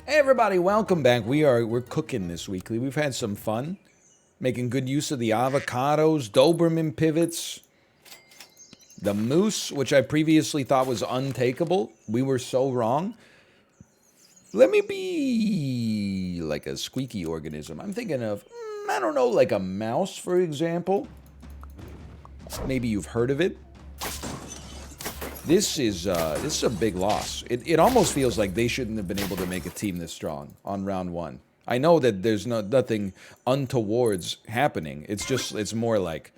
Hey everybody, welcome back. We're cooking this weekly. We've had some fun, making good use of the avocados, Doberman pivots, the moose, which I previously thought was untakeable. We were so wrong. Let me be like a squeaky organism. I'm thinking of, I don't know, like a mouse, for example. Maybe you've heard of it. This is a big loss. It almost feels like they shouldn't have been able to make a team this strong on round one. I know that there's nothing untowards happening. It's more like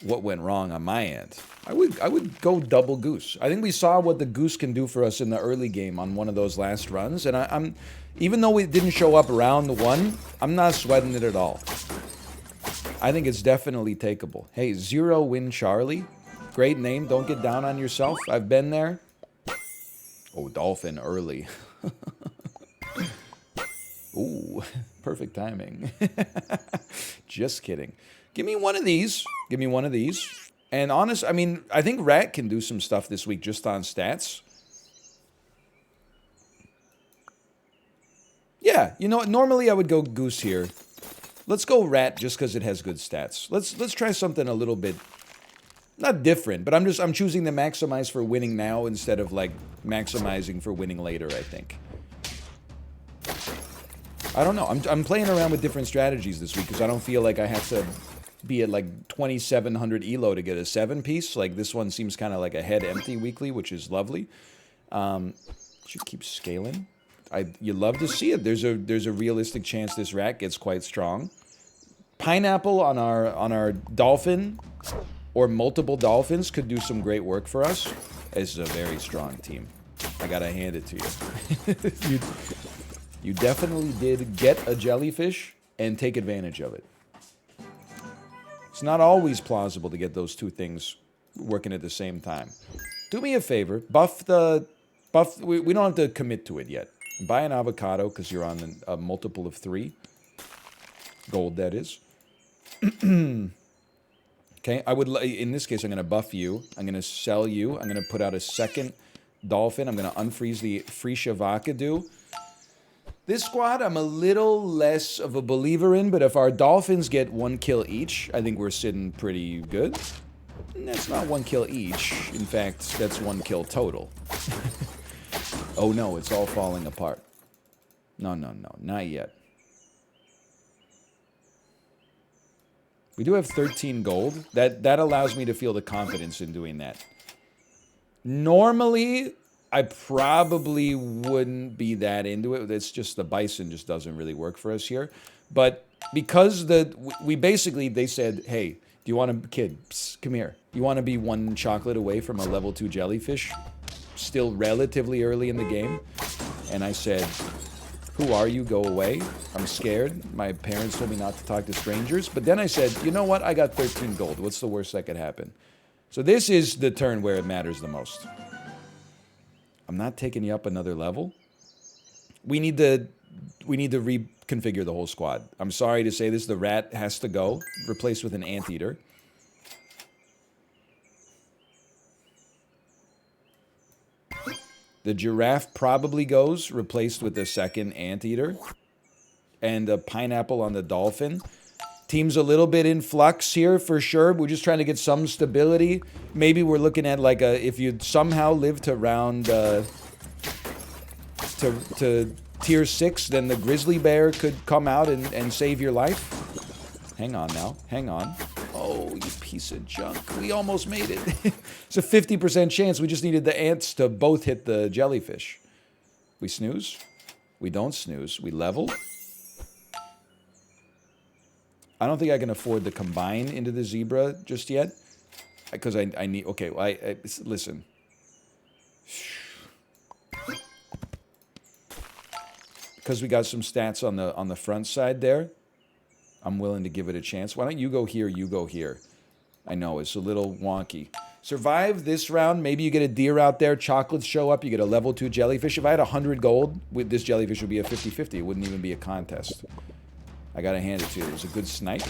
what went wrong on my end. I would go double goose. I think we saw what the goose can do for us in the early game on one of those last runs, and I'm even though it didn't show up round one, I'm not sweating it at all. I think it's definitely takeable. Hey, Zero Win Charlie. Great name. Don't get down on yourself. I've been there. Oh, dolphin early. Ooh, perfect timing. Just kidding. Give me one of these. Give me one of these. And honest, I mean, I think Rat can do some stuff this week just on stats. Yeah, you know what? Normally I would go Goose here. Let's go Rat just because it has good stats. Let's try something a little bit... not different, but I'm choosing to maximize for winning now instead of like maximizing for winning later, I think. I don't know. I'm playing around with different strategies this week because I don't feel like I have to be at like 2700 elo to get a 7-piece. Like this one seems kind of like a head empty weekly, which is lovely. Should keep scaling. You love to see it. There's a realistic chance this rat gets quite strong. Pineapple on our dolphin. Or multiple dolphins could do some great work for us. This is a very strong team. I gotta hand it to you. You definitely did get a jellyfish and take advantage of it. It's not always plausible to get those two things working at the same time. Do me a favor, we don't have to commit to it yet. Buy an avocado because you're on a multiple of 3. Gold, that is. Okay, in this case, I'm going to buff you. I'm going to sell you. I'm going to put out a second dolphin. I'm going to unfreeze the Freesia Vakadu. This squad, I'm a little less of a believer in, but if our dolphins get 1 kill each, I think we're sitting pretty good. And that's not 1 kill each. In fact, that's 1 kill total. Oh no, it's all falling apart. No, not yet. We do have 13 gold. That allows me to feel the confidence in doing that. Normally, I probably wouldn't be that into it. It's just the bison just doesn't really work for us here. But because they said, hey, do you want to, kid, psst, come here. You want to be 1 chocolate away from a level 2 jellyfish? Still relatively early in the game. And I said... who are you? Go away. I'm scared. My parents told me not to talk to strangers. But then I said, you know what? I got 13 gold. What's the worst that could happen? So this is the turn where it matters the most. I'm not taking you up another level. We need to reconfigure the whole squad. I'm sorry to say this. The rat has to go. Replaced with an anteater. The giraffe probably goes, replaced with the second anteater. And a pineapple on the dolphin. Team's a little bit in flux here, for sure. We're just trying to get some stability. Maybe we're looking at like if you somehow live to round... to tier 6, then the grizzly bear could come out and save your life. Hang on now. Hang on. Oh, you piece of junk. We almost made it. It's a 50% chance. We just needed the ants to both hit the jellyfish. We snooze. We don't snooze. We level. I don't think I can afford to combine into the zebra just yet. Because I need... okay, well, listen. Because we got some stats on the front side there. I'm willing to give it a chance. Why don't you go here, you go here. I know, it's a little wonky. Survive this round. Maybe you get a deer out there. Chocolates show up. You get a level 2 jellyfish. If I had 100 gold, this jellyfish would be a 50-50. It wouldn't even be a contest. I gotta hand it to you. It was a good snipe.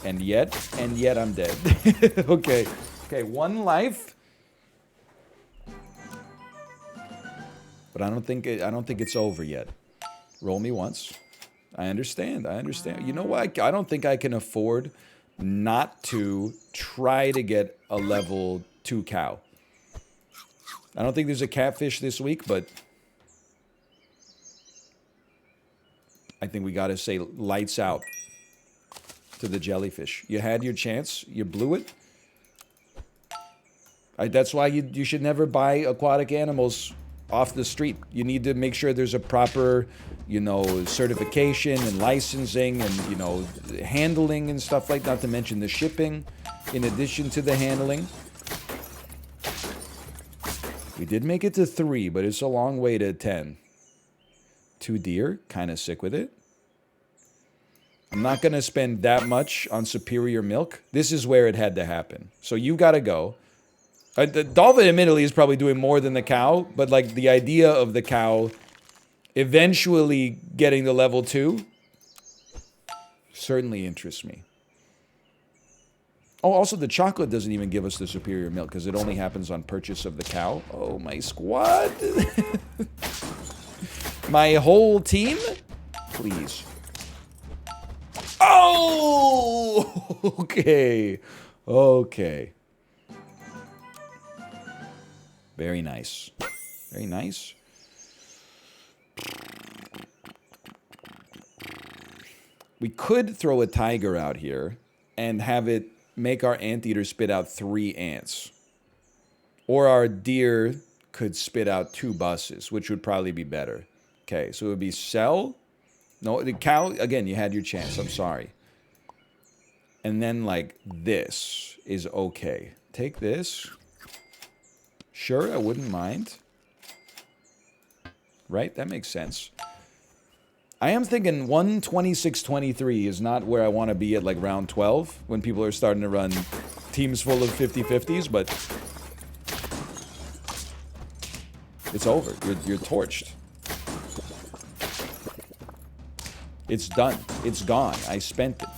And yet I'm dead. Okay. Okay, 1 life. But I don't think it's over yet. Roll me once. I understand. I understand. You know what? I don't think I can afford not to try to get a level 2 cow. I don't think there's a catfish this week, but I think we got to say lights out to the jellyfish. You had your chance. You blew it. That's why you should never buy aquatic animals off the street. You need to make sure there's a proper, you know, certification and licensing and, you know, handling and stuff like that, not to mention the shipping in addition to the handling. We did make it to 3, but it's a long way to 10. 2 deer, kind of sick with it. I'm not going to spend that much on superior milk. This is where it had to happen. So you got to go. The dolphin, admittedly, is probably doing more than the cow, but like the idea of the cow eventually getting to level 2 certainly interests me. Oh, also the chocolate doesn't even give us the superior milk because it only happens on purchase of the cow. Oh, my squad. My whole team? Please. Oh! Okay. Okay. Very nice. Very nice. We could throw a tiger out here and have it make our anteater spit out 3 ants. Or our deer could spit out 2 buses, which would probably be better. Okay, so it would be sell. No, the cow, again, you had your chance. I'm sorry. And then, like, this is okay. Take this. Sure, I wouldn't mind. Right? That makes sense. I am thinking 126-23 is not where I want to be at, like, round 12, when people are starting to run teams full of 50-50s, but it's over. You're torched. It's done. It's gone. I spent it.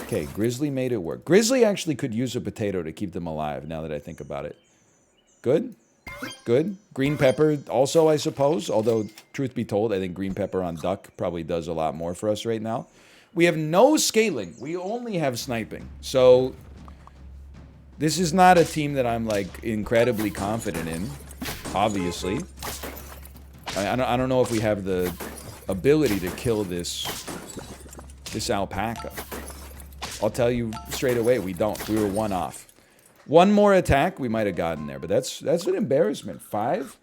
Okay, Grizzly made it work. Grizzly actually could use a potato to keep them alive, now that I think about it. Good. Good. Green pepper also, I suppose. Although, truth be told, I think green pepper on duck probably does a lot more for us right now. We have no scaling. We only have sniping. So, this is not a team that I'm, like, incredibly confident in. Obviously. I don't know if we have the ability to kill this alpaca. I'll tell you straight away, we don't. We were 1 off. 1 more attack, we might have gotten there, but that's an embarrassment. 5?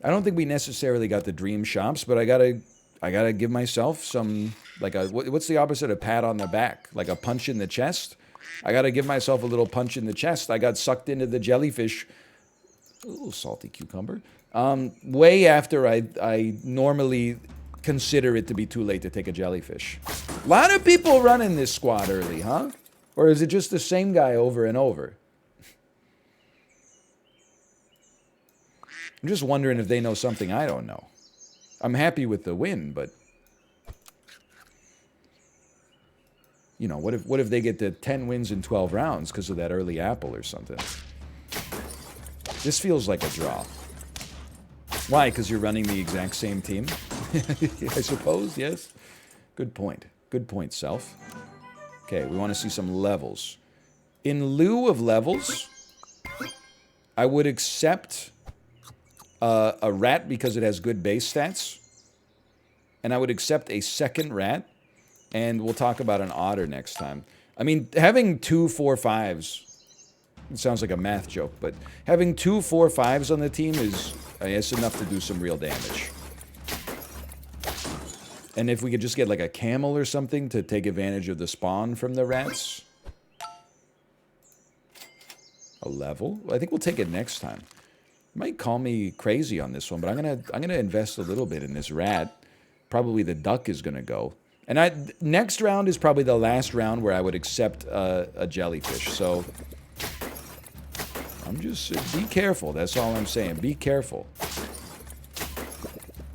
I don't think we necessarily got the dream shops, but I gotta give myself some, like a, what's the opposite of pat on the back? Like a punch in the chest? I gotta give myself a little punch in the chest. I got sucked into the jellyfish. A little salty cucumber. Way after I normally consider it to be too late to take a jellyfish. A lot of people running this squad early, huh? Or is it just the same guy over and over? I'm just wondering if they know something I don't know. I'm happy with the win, but you know, what if they get to 10 wins in 12 rounds because of that early apple or something? This feels like a draw. Why? Because you're running the exact same team? I suppose, yes. Good point. Good point, self. Okay, we want to see some levels. In lieu of levels, I would accept a rat because it has good base stats. And I would accept a second rat. And we'll talk about an otter next time. I mean, having 2 4-5s, it sounds like a math joke, but having 2 4-5s on the team is, I guess, enough to do some real damage. And if we could just get like a camel or something to take advantage of the spawn from the rats. A level? I think we'll take it next time. You might call me crazy on this one, but I'm gonna invest a little bit in this rat. Probably the duck is gonna go. And next round is probably the last round where I would accept a jellyfish. So I'm just, be careful. That's all I'm saying. Be careful.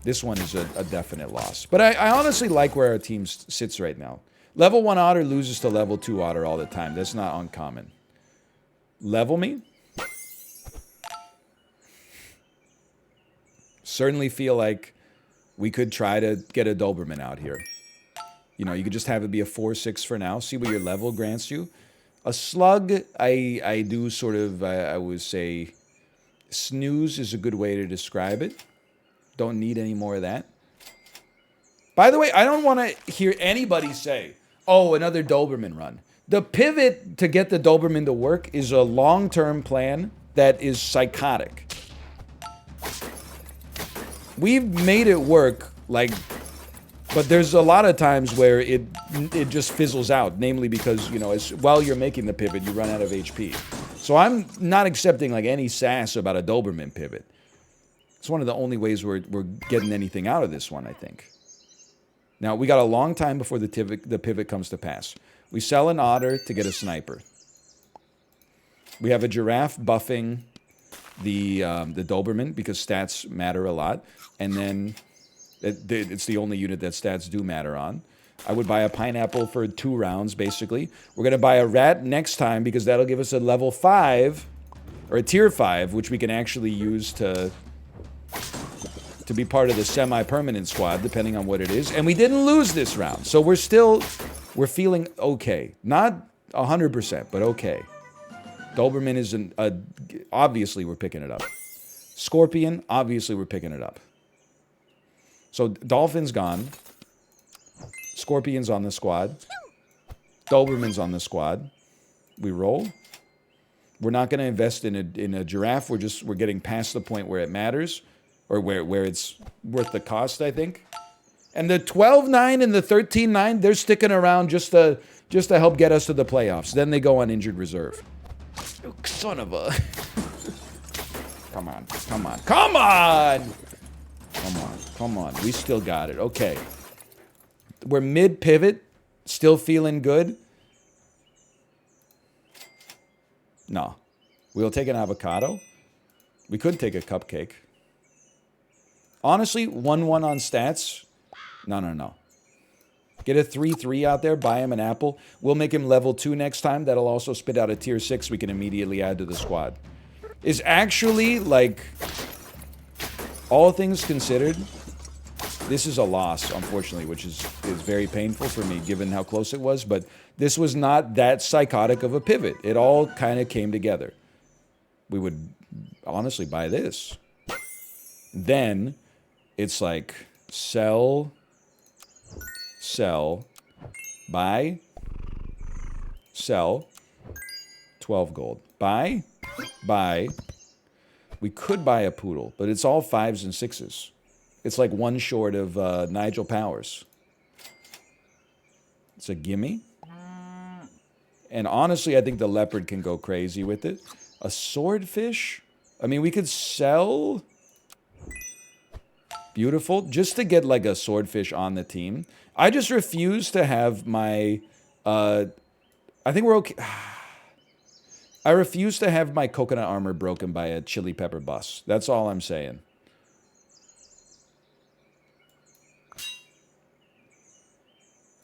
This one is a definite loss. But I honestly like where our team sits right now. Level 1 otter loses to level 2 otter all the time. That's not uncommon. Level me? Certainly feel like we could try to get a Doberman out here. You know, you could just have it be a 4-6 for now. See what your level grants you. A slug, I do sort of, I would say, snooze is a good way to describe it. Don't need any more of that. By the way, I don't want to hear anybody say, oh, another Doberman run. The pivot to get the Doberman to work is a long-term plan that is psychotic. We've made it work, like, but there's a lot of times where it just fizzles out, namely because, you know, while you're making the pivot, you run out of HP. So I'm not accepting, like, any sass about a Doberman pivot. It's one of the only ways we're getting anything out of this one, I think. Now, we got a long time before the pivot comes to pass. We sell an otter to get a sniper. We have a giraffe buffing the Doberman because stats matter a lot. And then it's the only unit that stats do matter on. I would buy a pineapple for 2 rounds, basically. We're going to buy a rat next time because that'll give us a level 5 or a tier 5, which we can actually use to be part of the semi-permanent squad, depending on what it is. And we didn't lose this round. So we're feeling okay. Not 100%, but okay. Doberman is obviously we're picking it up. Scorpion, obviously we're picking it up. So Dolphin's gone. Scorpion's on the squad. Doberman's on the squad. We roll. We're not going to invest in a giraffe. We're getting past the point where it matters, or where it's worth the cost, I think. And the 12-9 and the 13-9, they're sticking around just to help get us to the playoffs. Then they go on injured reserve. Oh, son of a... Come on. Come on. Come on! Come on. Come on. We still got it. Okay. We're mid-pivot. Still feeling good. No. We'll take an avocado. We could take a cupcake. Honestly, 1-1 on stats. No. Get a 3-3 out there. Buy him an apple. We'll make him level 2 next time. That'll also spit out a tier 6 we can immediately add to the squad. Is actually, like, all things considered, this is a loss, unfortunately, which is very painful for me, given how close it was. But this was not that psychotic of a pivot. It all kind of came together. We would honestly buy this. Then it's like sell, buy, sell, 12 gold. Buy. We could buy a poodle, but it's all 5s and 6s. It's like one short of Nigel Powers. It's a gimme. And honestly, I think the leopard can go crazy with it. A swordfish? I mean, we could sell... Beautiful. Just to get like a swordfish on the team. I just refuse to have my... I think we're okay... I refuse to have my coconut armor broken by a chili pepper bus. That's all I'm saying.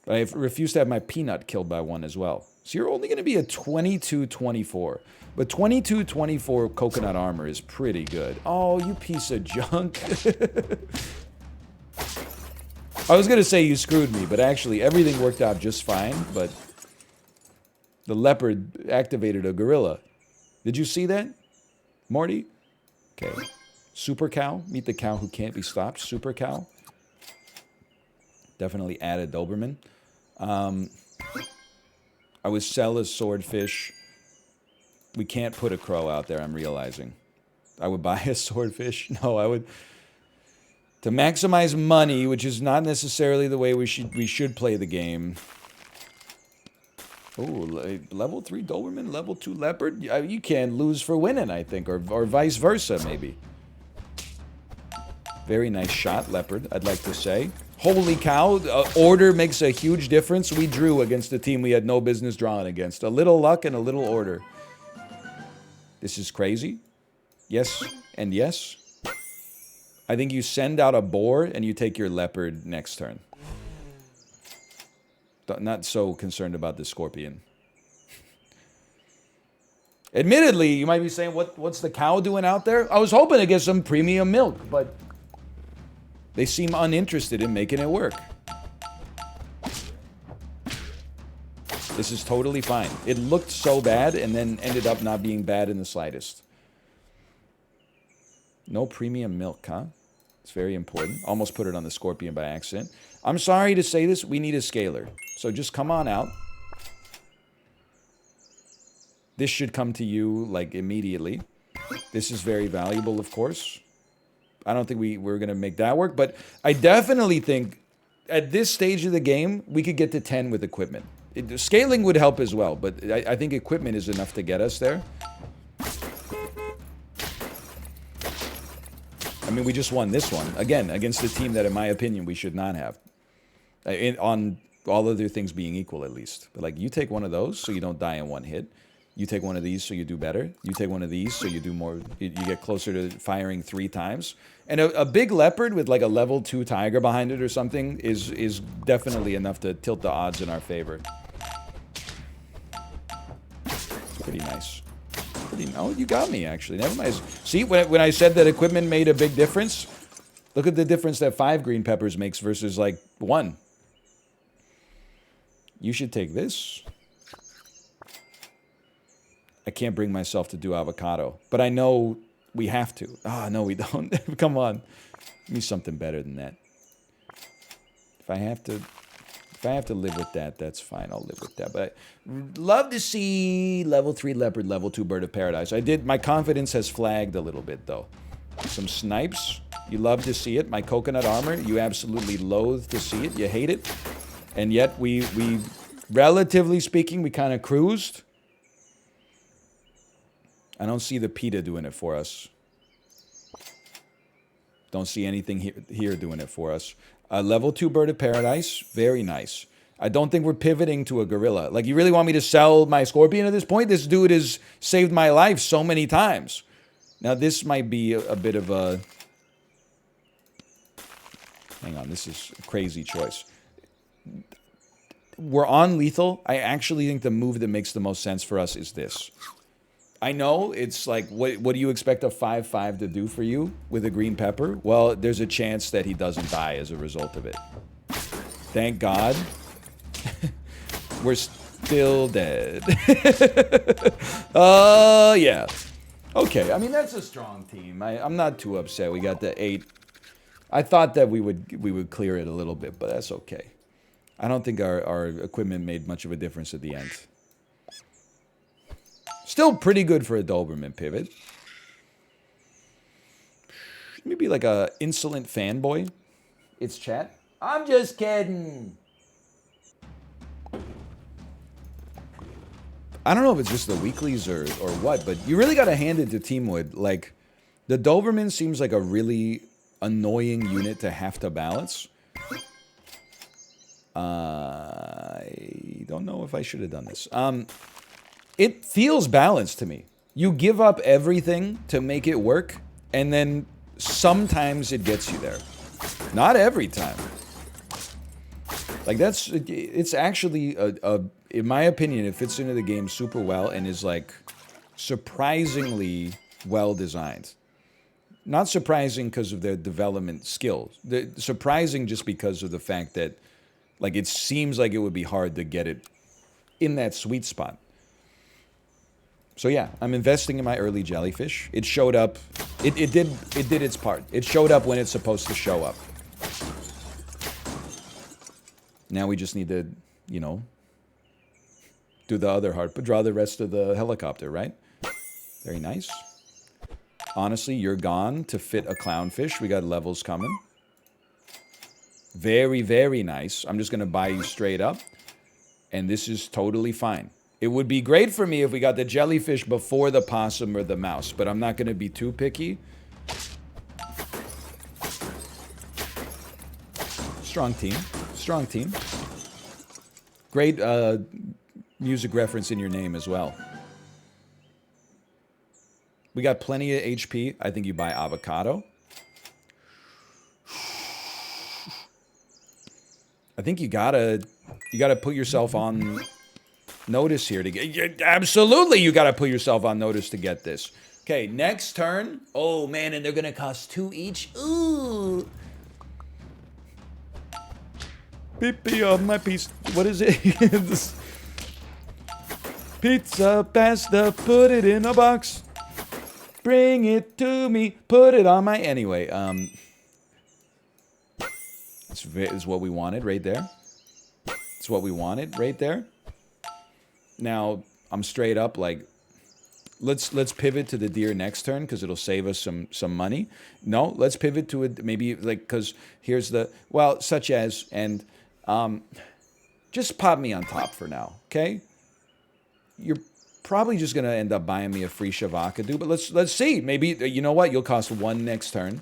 I refuse to have my peanut killed by one as well. So you're only going to be a 22-24. But 22-24 coconut armor is pretty good. Oh, you piece of junk. I was going to say you screwed me, but actually everything worked out just fine. But the leopard activated a gorilla. Did you see that, Morty? Okay. Super cow. Meet the cow who can't be stopped. Super cow. Definitely add a Doberman. I would sell a swordfish. We can't put a crow out there, I'm realizing. I would buy a swordfish. No, I would... To maximize money, which is not necessarily the way we should play the game. Oh, level 3 Doberman, level 2 leopard? You can't lose for winning, I think, or vice versa, maybe. Very nice shot, leopard, I'd like to say. Holy cow, order makes a huge difference. We drew against a team we had no business drawing against. A little luck and a little order. This is crazy. Yes and yes. I think you send out a boar and you take your leopard next turn. Not so concerned about the scorpion. Admittedly, you might be saying, what's the cow doing out there? I was hoping to get some premium milk, but They seem uninterested in making it work. This is totally fine. It looked so bad and then ended up not being bad in the slightest. No premium milk, huh? It's very important. Almost put it on the Scorpion by accident. I'm sorry to say this, we need a scaler. So just come on out. This should come to you, like, immediately. This is very valuable, of course. I don't think we're going to make that work, but I definitely think at this stage of the game, we could get to 10 with equipment. Scaling would help as well, but I think equipment is enough to get us there. I mean, we just won this one. Again, against a team that, in my opinion, we should not have. On all other things being equal, at least. But, like, you take one of those so you don't die in one hit. You take one of these so you do better. You take one of these so you do more. You get closer to firing 3 times. And a big leopard with, like, a level 2 tiger behind it or something is definitely enough to tilt the odds in our favor. Pretty nice. Oh, you got me, actually. Never mind. See, when I said that equipment made a big difference, look at the difference that 5 green peppers makes versus, like, 1. You should take this. I can't bring myself to do avocado, but I know we have to. Ah, no, we don't. Come on. Give me something better than that. If I have to live with that, that's fine. I'll live with that. But I'd love to see level 3 leopard, level 2 bird of paradise. My confidence has flagged a little bit, though. Some snipes. You love to see it. My coconut armor, you absolutely loathe to see it. You hate it. And yet we relatively speaking, we kind of cruised. I don't see the PETA doing it for us. Don't see anything here doing it for us. Level 2 bird of paradise, very nice. I don't think we're pivoting to a gorilla. Like, you really want me to sell my scorpion at this point? This dude has saved my life so many times. Now, this might be a bit of a... Hang on, this is a crazy choice. We're on lethal. I actually think the move that makes the most sense for us is this. I know it's like, what do you expect a 5/5 to do for you with a green pepper? Well, there's a chance that he doesn't die as a result of it. Thank God. We're still dead. Yeah. Okay, I mean, that's a strong team. I'm not too upset. We got the 8. I thought that we would clear it a little bit, but that's okay. I don't think our equipment made much of a difference at the end. Still pretty good for a Doberman pivot. Maybe like a insolent fanboy. It's chat. I'm just kidding. I don't know if it's just the weeklies or what, but you really got to hand it to Teamwood. Like, the Doberman seems like a really annoying unit to have to balance. I don't know if I should have done this. It feels balanced to me. You give up everything to make it work, and then sometimes it gets you there. Not every time. Like, it's actually, in my opinion, it fits into the game super well and is, like, surprisingly well designed. Not surprising because of their development skills. Surprising just because of the fact that, like, it seems like it would be hard to get it in that sweet spot. So yeah, I'm investing in my early jellyfish. It showed up. It did its part. It showed up when it's supposed to show up. Now we just need to, you know, do the other part, but draw the rest of the helicopter, right? Very nice. Honestly, you're gone to fit a clownfish. We got levels coming. Very, very nice. I'm just going to buy you straight up. And this is totally fine. It would be great for me if we got the jellyfish before the possum or the mouse, but I'm not going to be too picky. Strong team. Strong team. Great music reference in your name as well. We got plenty of HP. I think you buy avocado. I think you gotta put yourself on notice here to get. Absolutely, you gotta put yourself on notice to get this. Okay, next turn. Oh man, and they're gonna cost 2 each. Ooh. Pee-pee on my piece. What is it? Pizza, pasta, put it in a box. Bring it to me, put it on my... Anyway, it's what we wanted right there. It's what we wanted right there. Now, I'm straight up like... Let's pivot to the deer next turn because it'll save us some money. No, let's pivot to it maybe like because here's the... Well, such as... And just pop me on top for now, okay? You're probably just going to end up buying me a free Shavakadu, but let's see. Maybe, you know what? You'll cost 1 next turn.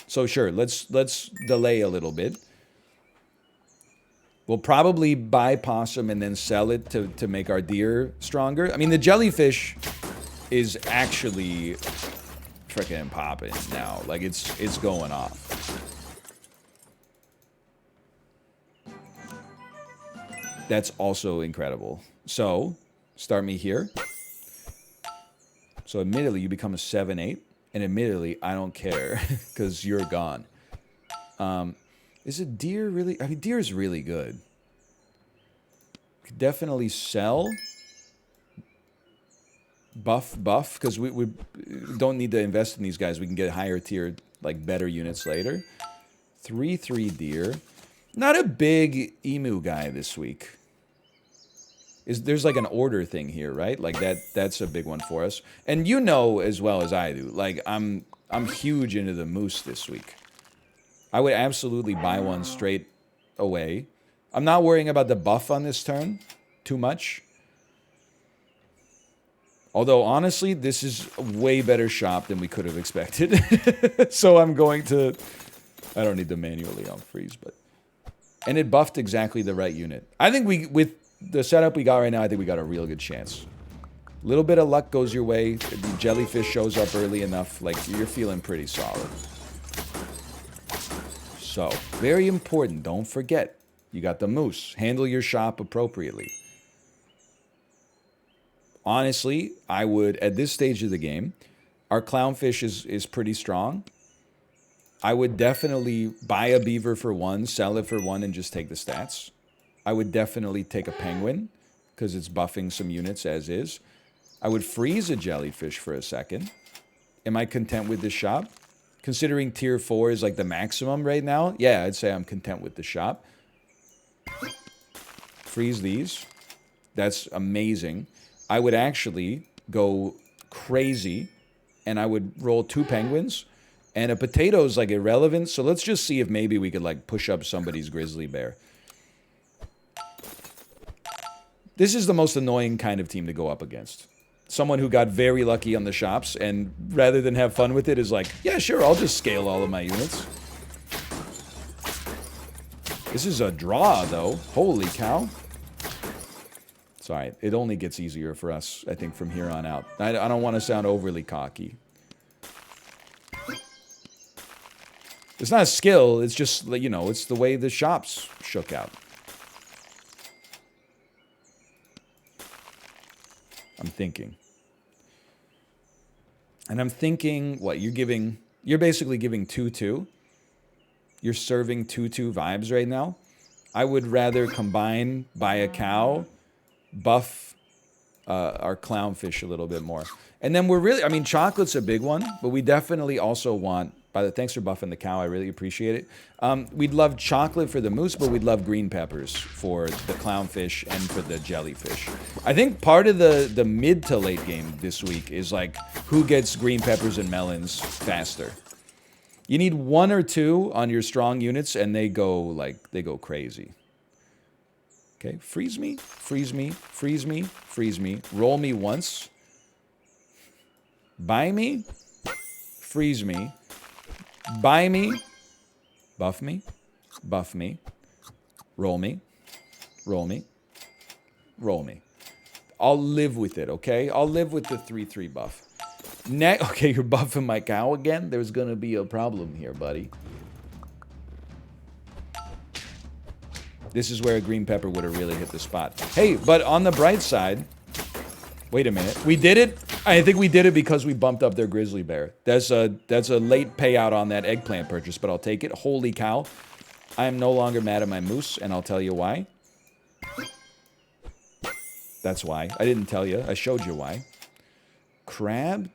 So sure, let's delay a little bit. We'll probably buy possum and then sell it to make our deer stronger. I mean, the jellyfish is actually freaking popping now. Like, it's going off. That's also incredible. So... Start me here. So admittedly, you become a 7-8. And admittedly, I don't care. Because you're gone. Is it deer really? I mean, deer is really good. Could definitely sell. Buff. Because we don't need to invest in these guys. We can get higher tier, like better units later. 3-3 deer. Not a big emu guy this week. There's like an order thing here, right? Like that's a big one for us. And you know as well as I do, like I'm huge into the moose this week. I would absolutely buy one straight away. I'm not worrying about the buff on this turn too much. Although honestly, this is a way better shop than we could have expected. So I'm going to... I don't need to manually unfreeze, but... And it buffed exactly the right unit. I think with the setup we got right now, I think we got a real good chance. A little bit of luck goes your way. The jellyfish shows up early enough. Like, you're feeling pretty solid. So, very important. Don't forget. You got the moose. Handle your shop appropriately. Honestly, I would, at this stage of the game, our clownfish is pretty strong. I would definitely buy a beaver for 1, sell it for 1, and just take the stats. I would definitely take a penguin, because it's buffing some units as is. I would freeze a jellyfish for a second. Am I content with this shop? Considering tier 4 is like the maximum right now, yeah, I'd say I'm content with the shop. Freeze these. That's amazing. I would actually go crazy, and I would roll 2 penguins. And a potato's like irrelevant, so let's just see if maybe we could like push up somebody's grizzly bear. This is the most annoying kind of team to go up against. Someone who got very lucky on the shops and rather than have fun with it is like, yeah, sure, I'll just scale all of my units. This is a draw, though. Holy cow. It's all right. It only gets easier for us, I think, from here on out. I don't want to sound overly cocky. It's not a skill. It's just, you know, it's the way the shops shook out. I'm thinking. And I'm thinking, what, you're basically giving 2-2. You're serving 2-2 vibes right now. I would rather combine, buy a cow, buff our clownfish a little bit more. And then we're really, I mean, chocolate's a big one, but we definitely also want, thanks for buffing the cow, I really appreciate it. We'd love chocolate for the moose, but we'd love green peppers for the clownfish and for the jellyfish. I think part of the mid to late game this week is like, who gets green peppers and melons faster? You need 1 or 2 on your strong units, and they go crazy. Okay, freeze me, freeze me, freeze me, freeze me. Roll me once. Buy me, freeze me. Buy me, buff me, buff me, roll me, roll me, roll me. I'll live with it, okay? I'll live with the 3-3 buff. Okay, you're buffing my cow again? There's gonna be a problem here, buddy. This is where a green pepper would have really hit the spot. Hey, but on the bright side, wait a minute. We did it? I think we did it because we bumped up their grizzly bear. That's a late payout on that eggplant purchase, but I'll take it. Holy cow. I am no longer mad at my moose, and I'll tell you why. That's why. I didn't tell you. I showed you why. Crab?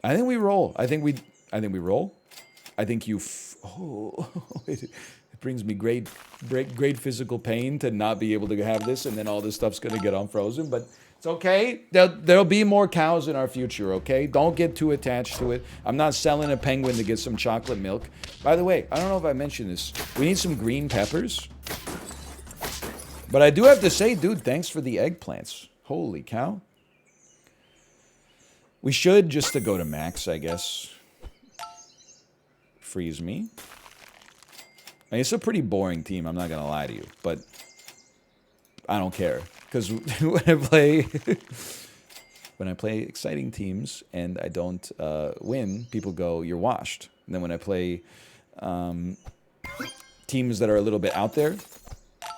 I think we roll. I think we roll. I think you... it brings me great physical pain to not be able to have this, and then all this stuff's going to get unfrozen, but it's okay. There'll be more cows in our future, okay? Don't get too attached to it. I'm not selling a penguin to get some chocolate milk. By the way, I don't know if I mentioned this. We need some green peppers. But I do have to say, dude, thanks for the eggplants. Holy cow. We should, just to go to max, I guess, freeze me. I mean, it's a pretty boring team, I'm not going to lie to you, but I don't care. Because when I play exciting teams and I don't win, people go, you're washed. And then when I play teams that are a little bit out there,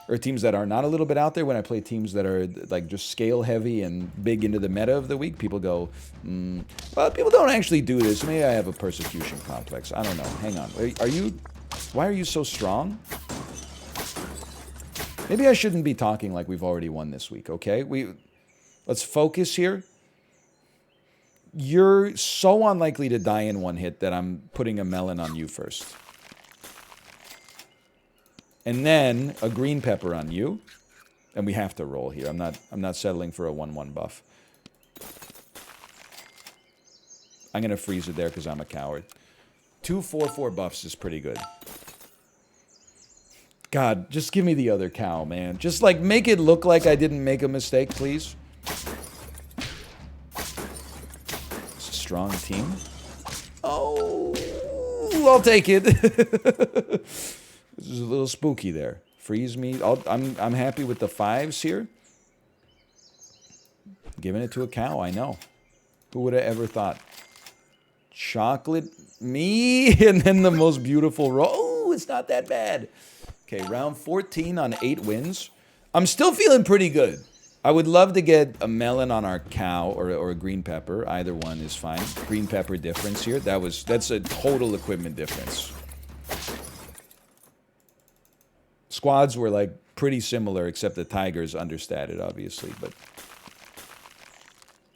or teams that are not a little bit out there, when I play teams that are like just scale heavy and big into the meta of the week, people go, well, people don't actually do this. Maybe I have a persecution complex. I don't know. Hang on. Why are you so strong? Maybe I shouldn't be talking like we've already won this week, okay? Let's focus here. You're so unlikely to die in one hit that I'm putting a melon on you first. And then a green pepper on you. And we have to roll here. I'm not settling for a 1-1 buff. I'm going to freeze it there because I'm a coward. 2 4/4 buffs is pretty good. God, just give me the other cow, man. Just, like, make it look like I didn't make a mistake, please. It's a strong team. Oh, I'll take it. This is a little spooky there. Freeze me. I'm happy with the 5s here. Giving it to a cow, I know. Who would have ever thought? Chocolate me, and then the most beautiful roll. Oh, it's not that bad. Okay, round 14 on 8 wins. I'm still feeling pretty good. I would love to get a melon on our cow or a green pepper. Either one is fine. Green pepper difference here. That's a total equipment difference. Squads were like pretty similar, except the tiger's understated, obviously. But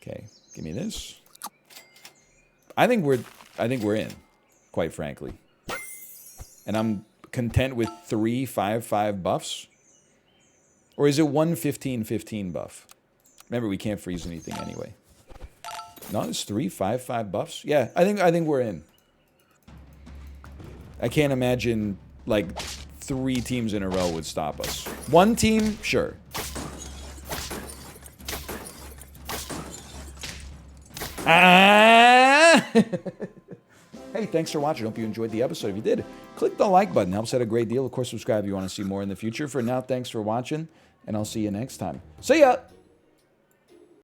okay, give me this. I think we're in, quite frankly. And I'm content with 3 5/5 buffs? Or is it 1 15/15 buff? Remember, we can't freeze anything anyway. No, it's 3 5/5 buffs. Yeah, I think we're in. I can't imagine like 3 teams in a row would stop us. One team, sure. Hey, thanks for watching. Hope you enjoyed the episode. If you did, click the like button. Helps out a great deal. Of course, subscribe if you want to see more in the future. For now, thanks for watching, and I'll see you next time. See ya!